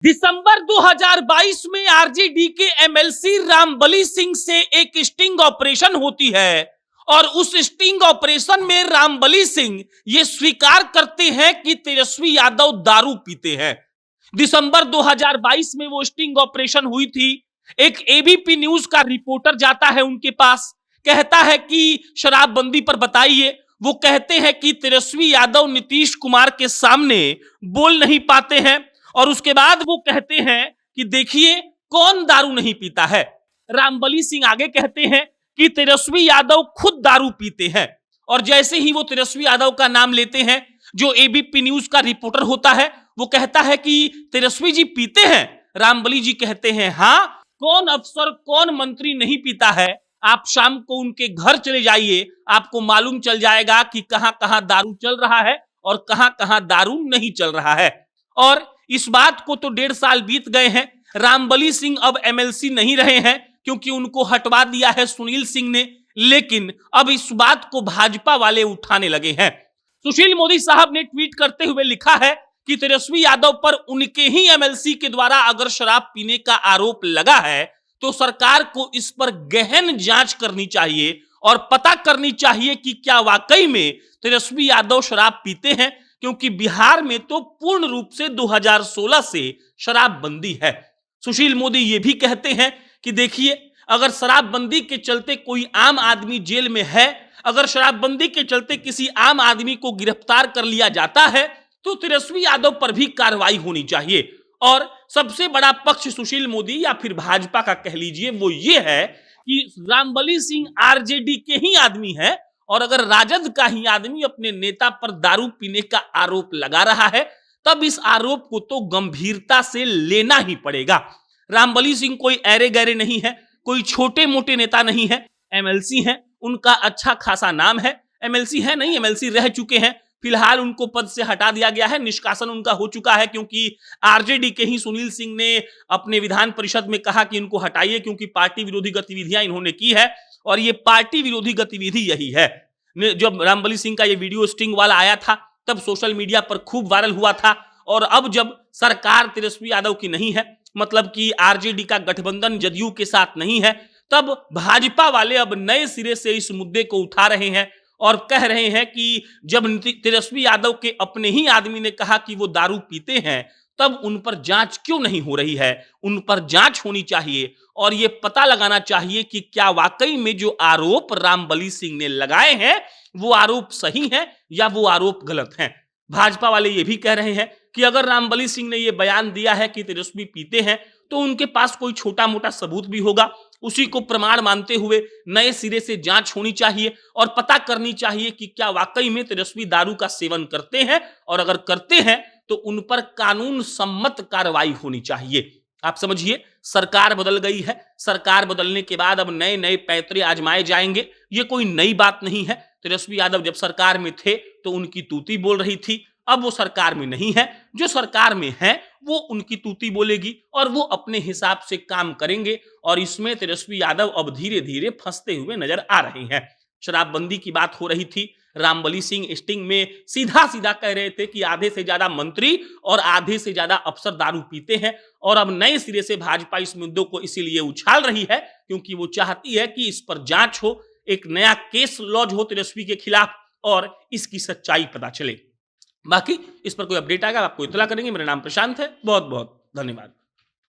दिसंबर 2022 में आरजेडी के एमएलसी रामबली सिंह से एक स्टिंग ऑपरेशन होती है और उस स्टिंग ऑपरेशन में रामबली सिंह ये स्वीकार करते हैं कि तेजस्वी यादव दारू पीते हैं। दिसंबर 2022 में वो स्टिंग ऑपरेशन हुई थी। एक एबीपी न्यूज का रिपोर्टर जाता है उनके पास, कहता है कि शराबबंदी पर बताइए। वो कहते हैं कि तेजस्वी यादव नीतीश कुमार के सामने बोल नहीं पाते हैं और उसके बाद वो कहते हैं कि देखिए कौन दारू नहीं पीता है। रामबली सिंह आगे कहते हैं कि तेजस्वी यादव खुद दारू पीते हैं और जैसे ही वो तेजस्वी यादव का नाम लेते हैं, जो एबीपी न्यूज का रिपोर्टर होता है वो कहता है कि तेजस्वी जी पीते हैं। रामबली जी कहते हैं हाँ, कौन अफसर कौन मंत्री नहीं पीता है। आप शाम को उनके घर चले जाइए, आपको मालूम चल जाएगा कि कहां कहां दारू चल रहा है और कहां कहां दारू नहीं चल रहा है। और इस बात को तो 1.5 साल बीत गए हैं। रामबली सिंह अब एमएलसी नहीं रहे हैं क्योंकि उनको हटवा दिया है सुनील सिंह ने, लेकिन अब इस बात को भाजपा वाले उठाने लगे हैं। सुशील मोदी साहब ने ट्वीट करते हुए लिखा है कि तेजस्वी यादव पर उनके ही एमएलसी के द्वारा अगर शराब पीने का आरोप लगा है तो सरकार को इस पर गहन जांच करनी चाहिए और पता करनी चाहिए कि क्या वाकई में तेजस्वी यादव शराब पीते हैं, क्योंकि बिहार में तो पूर्ण रूप से 2016 से शराबबंदी है। सुशील मोदी ये भी कहते हैं कि देखिए अगर शराबबंदी के चलते कोई आम आदमी जेल में है, अगर शराबबंदी के चलते किसी आम आदमी को गिरफ्तार कर लिया जाता है तो तेजस्वी यादव पर भी कार्रवाई होनी चाहिए। और सबसे बड़ा पक्ष सुशील मोदी या फिर भाजपा का कह लीजिए वो ये है कि रामबली सिंह आरजेडी के ही आदमी है और अगर राजद का ही आदमी अपने नेता पर दारू पीने का आरोप लगा रहा है तब इस आरोप को तो गंभीरता से लेना ही पड़ेगा। रामबली सिंह कोई ऐरे गैरे नहीं है, कोई छोटे मोटे नेता नहीं है, एमएलसी हैं, उनका अच्छा खासा नाम है। एमएलसी है नहीं, एमएलसी रह चुके हैं, फिलहाल उनको पद से हटा दिया गया है, निष्कासन उनका हो चुका है क्योंकि आरजेडी के ही सुनील सिंह ने अपने विधान परिषद में कहा कि इनको हटाइए क्योंकि पार्टी विरोधी गतिविधियां इन्होंने की है और ये पार्टी विरोधी गतिविधि यही है। जब रामबली सिंह का ये वीडियो स्टिंग वाला आया था तब सोशल मीडिया पर खूब वायरल हुआ था और अब जब सरकार तेजस्वी यादव की नहीं है, मतलब कि आरजेडी का गठबंधन जदयू के साथ नहीं है, तब भाजपा वाले अब नए सिरे से इस मुद्दे को उठा रहे हैं और कह रहे हैं कि जब तेजस्वी यादव के अपने ही आदमी ने कहा कि वो दारू पीते हैं तब उन पर जांच क्यों नहीं हो रही है। उन पर जांच होनी चाहिए और ये पता लगाना चाहिए कि क्या वाकई में जो आरोप रामबली सिंह ने लगाए हैं वो आरोप सही है या वो आरोप गलत हैं। भाजपा वाले ये भी कह रहे हैं कि अगर रामबली सिंह ने ये बयान दिया है कि तेजस्वी पीते हैं तो उनके पास कोई छोटा मोटा सबूत भी होगा, उसी को प्रमाण मानते हुए नए सिरे से जांच होनी चाहिए और पता करनी चाहिए कि क्या वाकई में तेजस्वी दारू का सेवन करते हैं और अगर करते हैं तो उन पर कानून सम्मत कार्रवाई होनी चाहिए। आप समझिए सरकार बदल गई है, सरकार बदलने के बाद अब नए नए पैंतरे आजमाए जाएंगे। ये कोई नई बात नहीं है। तेजस्वी यादव जब सरकार में थे तो उनकी तूती बोल रही थी, अब वो सरकार में नहीं है, जो सरकार में है वो उनकी तूती बोलेगी और वो अपने हिसाब से काम करेंगे और इसमें तेजस्वी यादव अब धीरे धीरे फंसते हुए नजर आ रहे हैं। शराबबंदी की बात हो रही थी, रामबली सिंह स्टिंग में सीधा सीधा कह रहे थे कि आधे से ज्यादा मंत्री और आधे से ज्यादा अफसर दारू पीते हैं और अब नए सिरे से भाजपा इस मुद्दों को इसीलिए उछाल रही है क्योंकि वो चाहती है कि इस पर जांच हो, एक नया केस लॉन्च हो तेजस्वी के खिलाफ और इसकी सच्चाई पता चले। बाकी इस पर कोई अपडेट आएगा आपको इत्तला करेंगे। मेरा नाम प्रशांत है, बहुत बहुत धन्यवाद।